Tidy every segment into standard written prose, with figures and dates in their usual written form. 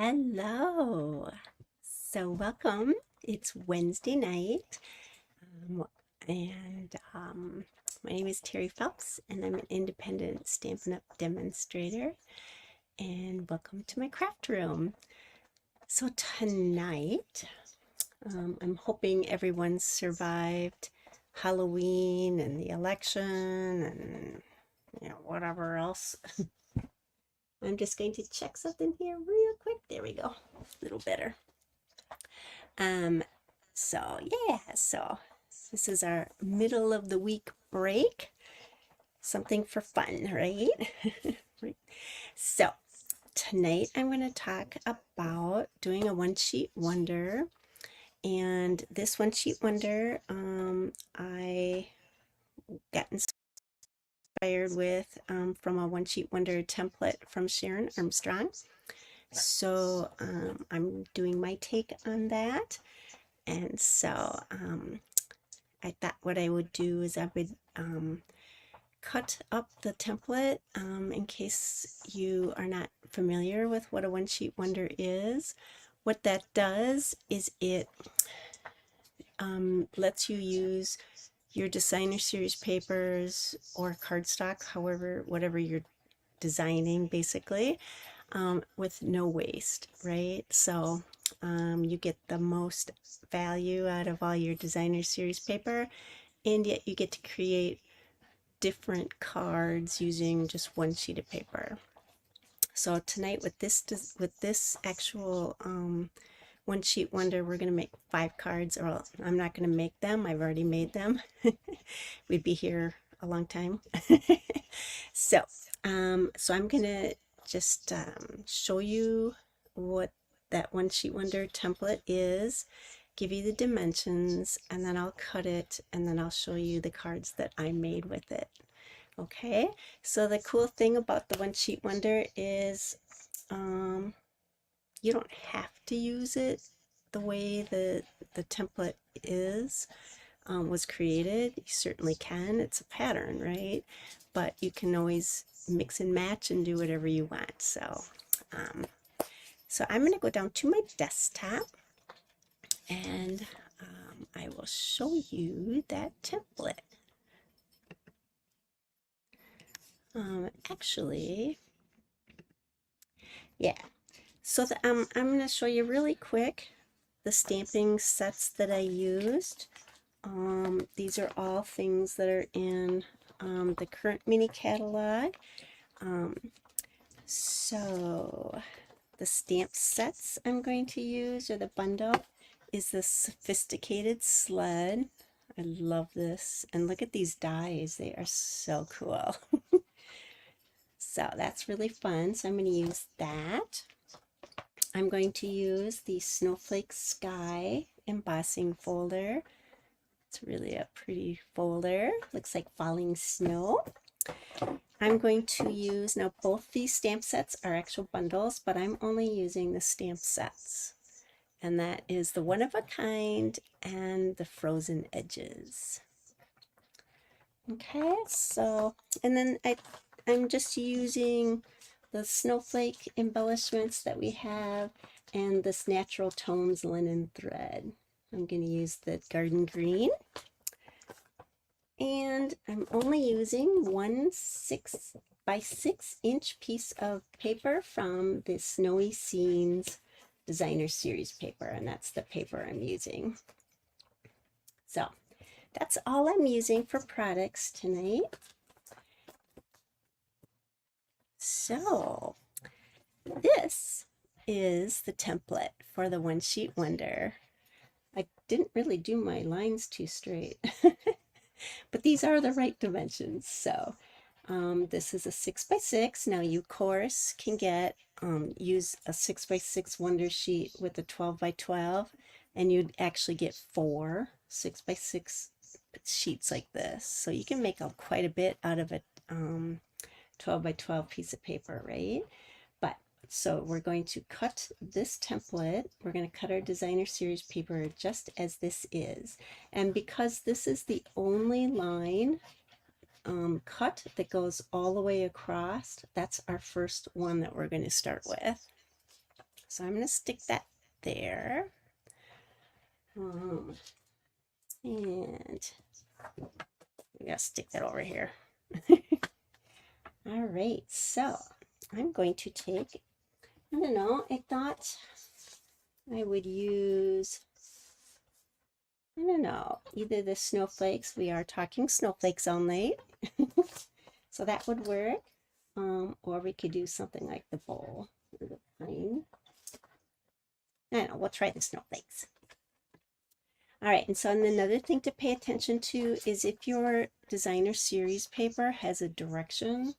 Hello. So welcome. It's Wednesday night, um, and my name is Terry Phelps, and I'm an independent Stampin' Up! Demonstrator. And welcome to my craft room. So tonight, I'm hoping everyone survived Halloween and the election and whatever else. I'm just going to check something here real quick. There we go. A little better. Um, so this is our middle of the week break. Something for fun, right? Right. So tonight I'm going to talk about doing a one sheet wonder. And this one sheet wonder, I got inspired with from a one sheet wonder template from Sharon Armstrong. So I'm doing my take on that. And so I thought what I would do is I would cut up the template in case you are not familiar with what a one sheet wonder is. What that does is it lets you use your designer series papers or cardstock, however, whatever you're designing basically, with no waste, right? So you get the most value out of all your designer series paper, and yet you get to create different cards using just one sheet of paper. So tonight with this actual one sheet wonder, we're going to make 5 cards. Or I'm not going to make them, I've already made them. We'd be here a long time. So I'm going to just show you what that one sheet wonder template is, give you the dimensions, and then I'll cut it, and then I'll show you the cards that I made with it. Okay, so the cool thing about the one sheet wonder is you don't have to use it the way the template was created. You certainly can. It's a pattern, right? But you can always mix and match and do whatever you want. Um, so I'm going to go down to my desktop, and I will show you that template. Actually, yeah. So I'm going to show you really quick the stamping sets that I used. These are all things that are in the current mini catalog. So the stamp sets I'm going to use, or the bundle, is the Sophisticated Sled. I love this. And look at these dies. They are so cool. So that's really fun. So I'm going to use that. I'm going to use the Snowflake Sky embossing folder. It's really a pretty folder. Looks like falling snow. I'm going to use, now both these stamp sets are actual bundles, but I'm only using the stamp sets. And that is the One of a Kind and the Frozen Edges. Okay, so, and then I'm just using the snowflake embellishments that we have and this Natural Tones linen thread. I'm going to use the garden green. And I'm only using 1 6 by 6 inch piece of paper from the Snowy Scenes designer series paper, and that's the paper I'm using. So that's all I'm using for products tonight. So this is the template for the one sheet wonder. I didn't really do my lines too straight, but these are the right dimensions. So this is a 6 by 6. Now you, of course, can use a 6 by 6 wonder sheet with a 12 by 12, and you'd actually get 4 6 by 6 sheets like this. So you can make quite a bit out of a 12 by 12 piece of paper, right? But so we're going to cut this template. We're going to cut our designer series paper just as this is. And because this is the only line cut that goes all the way across, that's our first one that we're going to start with. So I'm going to stick that there. And we gotta stick that over here. All right, so I'm going to take, I don't know, I thought I would use, I don't know, either the snowflakes, we are talking snowflakes only, so that would work, or we could do something like the bowl or the plane. I don't know, we'll try the snowflakes. All right, and so another thing to pay attention to is if your designer series paper has a direction,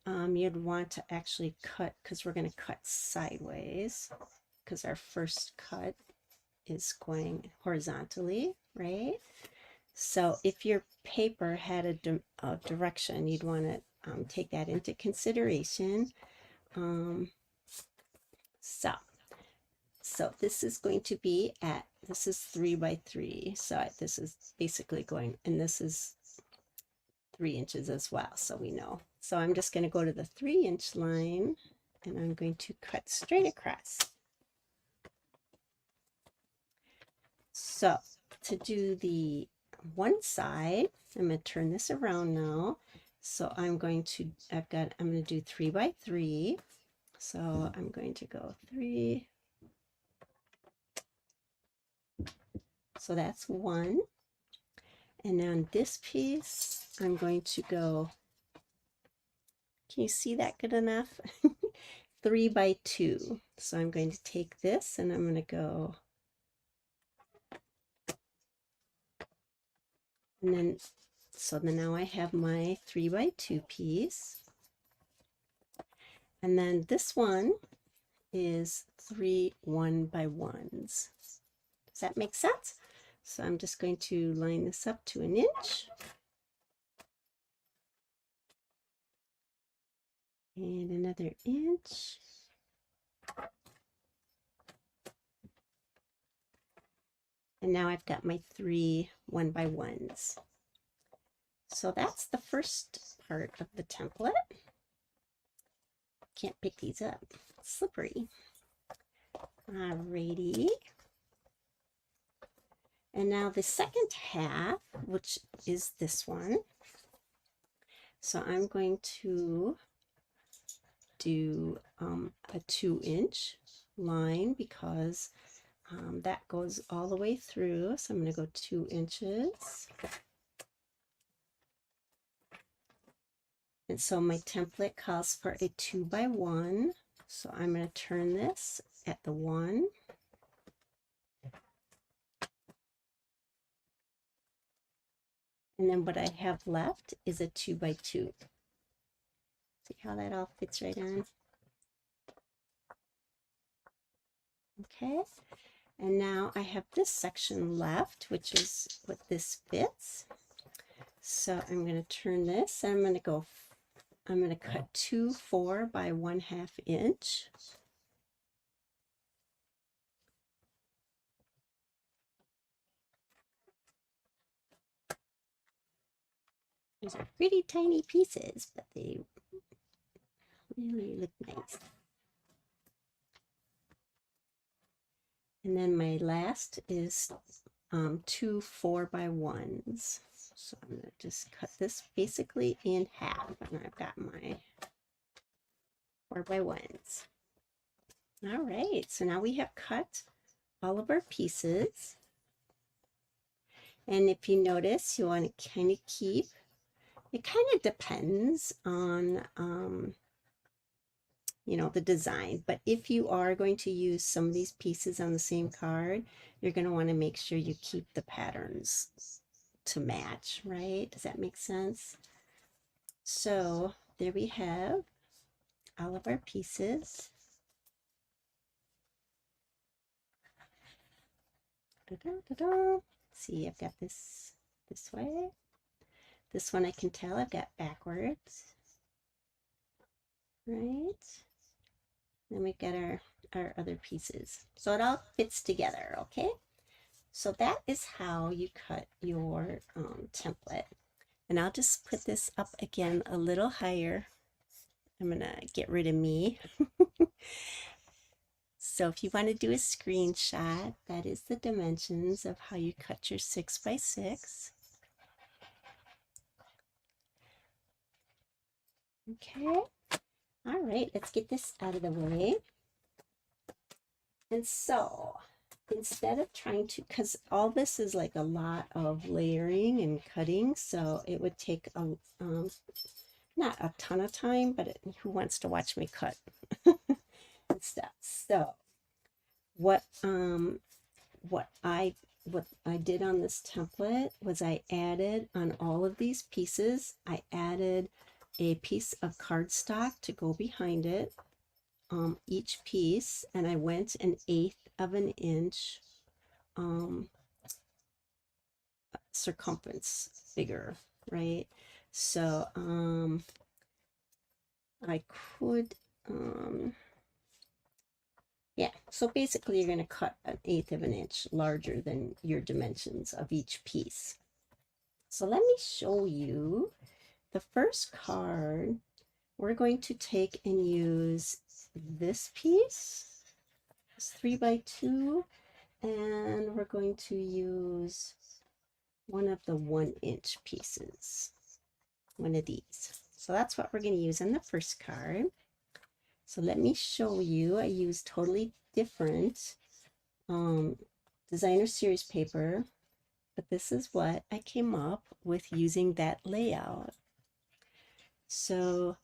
you'd want to actually cut, because we're going to cut sideways, because our first cut is going horizontally, right? So if your paper had a direction, you'd want to take that into consideration. So this is going to be this is 3 by 3. So this is basically going, and this is 3 inches as well, so we know. So I'm just going to go to the 3-inch line, and I'm going to cut straight across. So to do the one side, I'm going to turn this around now. So I'm going to do 3 by 3. So I'm going to go 3. So that's 1. And on this piece, I'm going to go, can you see that good enough? 3 by 2. So I'm going to take this and I'm going to go, and then, so then now I have my 3 by 2 piece. And then this one is 3 1 by 1s. Does that make sense? So I'm just going to line this up to 1 inch. And another inch. And now I've got my 3 1 by 1s. So that's the first part of the template. Can't pick these up. It's slippery. Alrighty. And now the second half, which is this one. So I'm going to do a 2-inch line because that goes all the way through. So I'm going to go 2 inches. And so my template calls for a 2 by 1. So I'm going to turn this at the 1. And then what I have left is a 2 by 2. See how that all fits right on? Okay. And now I have this section left, which is what this fits. So I'm going to turn this, and I'm going to cut 2 4 by 1/2 inch. These are pretty tiny pieces, but they really look nice. And then my last is 2 4 by 1s. So I'm going to just cut this basically in half, and I've got my 4 by 1s. All right, so now we have cut all of our pieces. And if you notice, you want to kind of keep, it kind of depends on, you know, the design. But if you are going to use some of these pieces on the same card, you're going to want to make sure you keep the patterns to match, right? Does that make sense? So there we have all of our pieces. Da-da-da-da. See, I've got this way. This one I can tell I've got backwards, right? Then we've got our other pieces. So it all fits together, okay? So that is how you cut your template. And I'll just put this up again a little higher. I'm gonna get rid of me. So if you want to do a screenshot, that is the dimensions of how you cut your 6 by 6. Okay, all right, let's get this out of the way. And so instead of trying to, because all this is like a lot of layering and cutting, so it would take a not a ton of time, but who wants to watch me cut and stuff? So what what I did on this template was I added on all of these pieces, I added a piece of cardstock to go behind it, each piece, and I went 1/8 of an inch circumference bigger, right? So I could yeah, so basically you're going to cut 1/8 of an inch larger than your dimensions of each piece. So let me show you the first card. We're going to take and use this piece, it's 3 by 2, and we're going to use one of the 1-inch pieces, one of these. So that's what we're going to use on the first card. So let me show you. I use totally different designer series paper, but this is what I came up with using that layout. So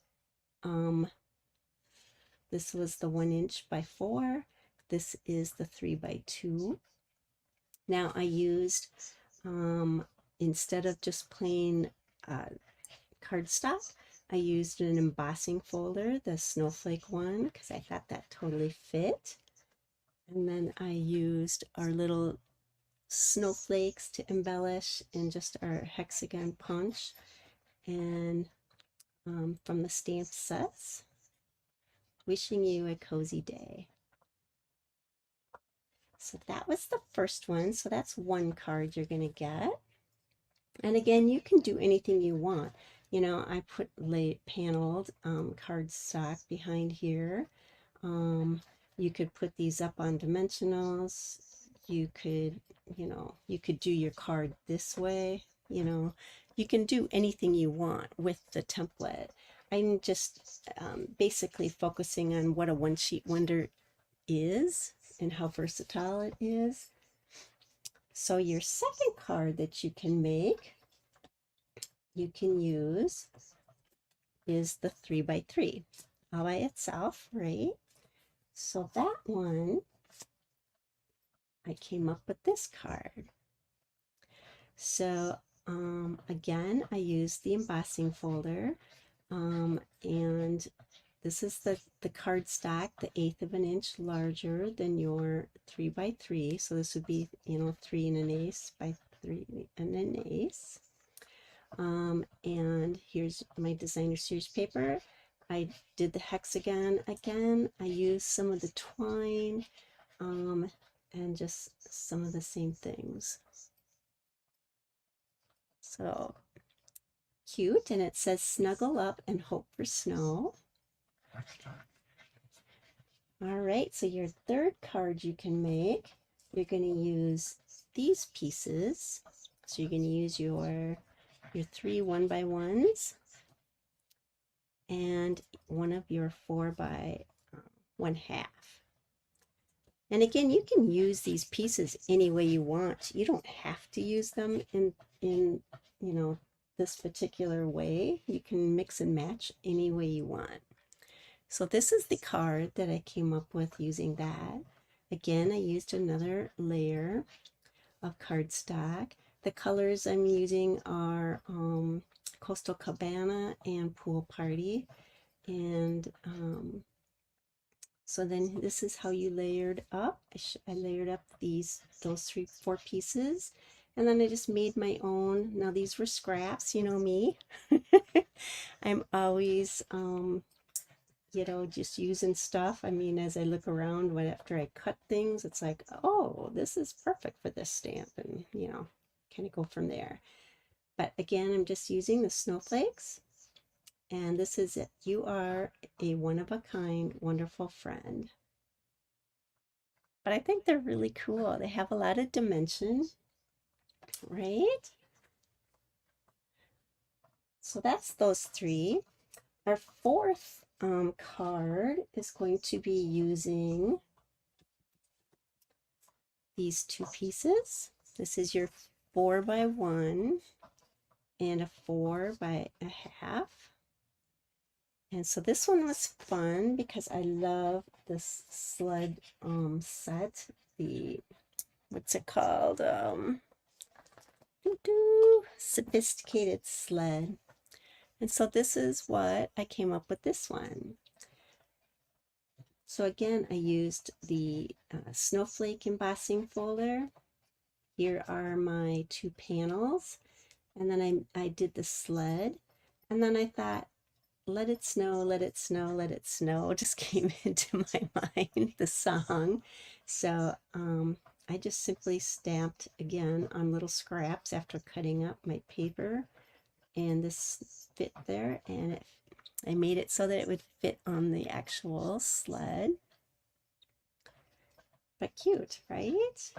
this was the 1" by 4. This is the 3 by 2. Now I used, instead of just plain cardstock, I used an embossing folder, the snowflake one, because I thought that totally fit. And then I used our little snowflakes to embellish and just our hexagon punch, and from the stamp sets. Wishing you a cozy day. So that was the first one. So that's one card you're going to get. And again, you can do anything you want. You know, I put paneled cardstock behind here. You could put these up on dimensionals. You could, you know, you could do your card this way. You know, you can do anything you want with the template. I'm just basically focusing on what a one-sheet wonder is and how versatile it is. So your second card that you can make, you can use, is the 3 by 3 all by itself, right? So that one, I came up with this card. So again, I used the embossing folder, and this is the cardstock, the 1/8 of an inch larger than your 3 by 3. So this would be, you know, 3 1/8 by 3 1/8. And here's my designer series paper. I did the hexagon again. I used some of the twine, and just some of the same things. So cute, and it says snuggle up and hope for snow. All right, so your third card you can make, you're going to use these pieces. So you're going to use your 3 1x1s and one of your 4 by 1/2. And again, you can use these pieces any way you want. You don't have to use them in you know, this particular way. You can mix and match any way you want. So this is the card that I came up with using that. Again, I used another layer of cardstock. The colors I'm using are Coastal Cabana and Pool Party. And so then this is how you layered up. I layered up those 4 pieces, and then I just made my own. Now these were scraps, you know me. I'm always you know, just using stuff. I mean, as I look around, after I cut things, it's like, oh, this is perfect for this stamp, and you know, kind of go from there. But again, I'm just using the snowflakes, and this is it. You are a one-of-a-kind, wonderful friend. but I think they're really cool. They have a lot of dimension, right? So that's those three. Our fourth card is going to be using these two pieces. This is your 4x1 and a 4.5. And so this one was fun because I love this sled set. The, what's it called? Sophisticated sled. And so this is what I came up with this one. So again, I used the snowflake embossing folder. Here are my two panels. And then I did the sled. And then I thought, let it snow, let it snow, let it snow just came into my mind, the song. So I just simply stamped again on little scraps after cutting up my paper. And this fit there, and I made it so that it would fit on the actual sled. But cute, right?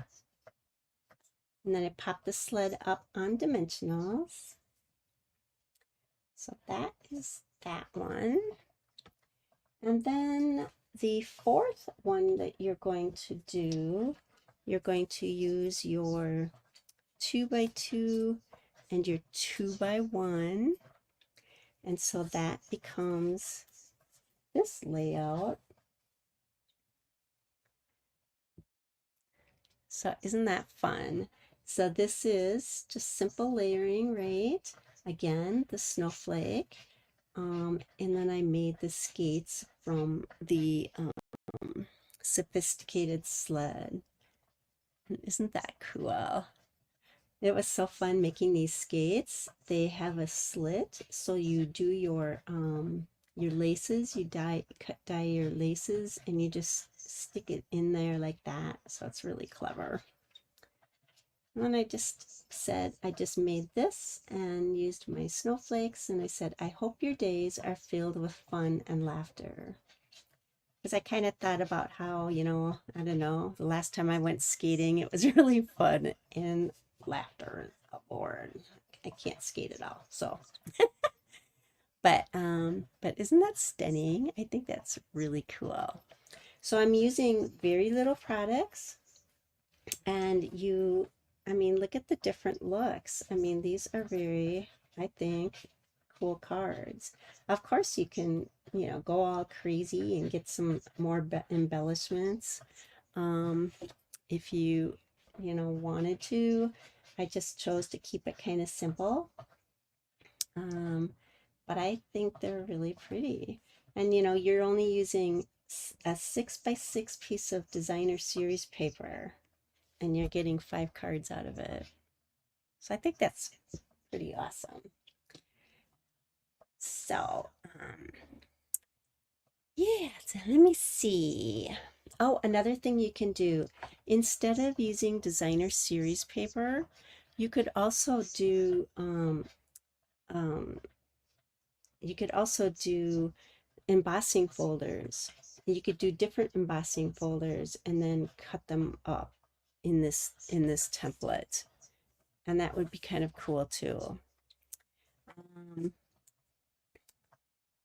And then I popped the sled up on dimensionals. So that is that one. And then the fourth one that you're going to do, you're going to use your 2x2 and your 2x1. And so that becomes this layout. So isn't that fun? So this is just simple layering, right? Again, the snowflake. And then I made the skates from the sophisticated sled. Isn't that cool? It was so fun making these skates. They have a slit, so you do your laces. You dye your laces, and you just stick it in there like that. So it's really clever. And then I just said, I just made this and used my snowflakes, and I said, I hope your days are filled with fun and laughter. Because I kind of thought about how, I don't know, the last time I went skating, it was really fun and laughter aboard. I can't skate at all, so. but isn't that stunning? I think that's really cool. So I'm using very little products, and look at the different looks. These are very, I think, cool cards. Of course, you can, go all crazy and get some more embellishments. If you, wanted to. I just chose to keep it kind of simple. But I think they're really pretty. And, you're only using a 6x6 piece of designer series paper, and you're getting 5 cards out of it. So I think that's pretty awesome. So, yeah, so let me see. Oh, another thing you can do, instead of using designer series paper, you could also do embossing folders. You could do different embossing folders and then cut them up in this template, and that would be kind of cool too.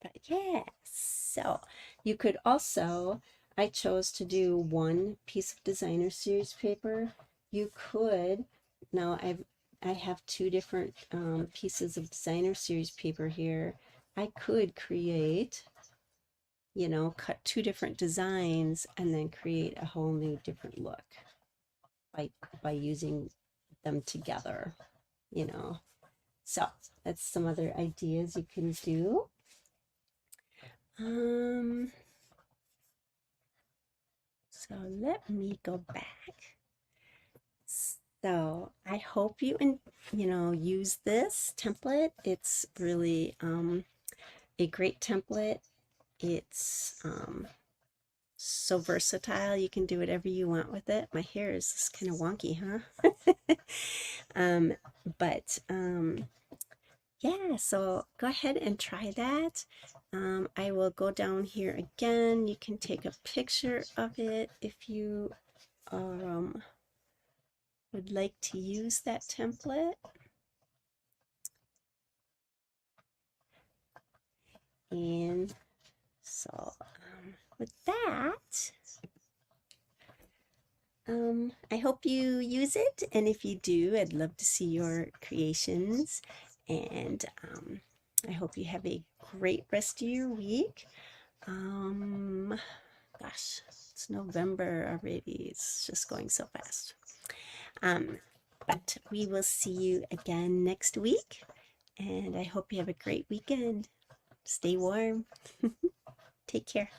But yeah, so you could also, I chose to do one piece of designer series paper. You could, now I have 2 different pieces of designer series paper here. I could create, cut 2 different designs and then create a whole new different look by using them together, So that's some other ideas you can do. So let me go back. So I hope you use this template. It's really a great template. It's so versatile. You can do whatever you want with it. My hair is just kind of wonky, huh? Yeah, so go ahead and try that. I will go down here again. You can take a picture of it if you would like to use that template. And so with that, I hope you use it, and if you do, I'd love to see your creations, and I hope you have a great rest of your week. Gosh, it's November already. It's just going so fast. But we will see you again next week, and I hope you have a great weekend. Stay warm. Take care.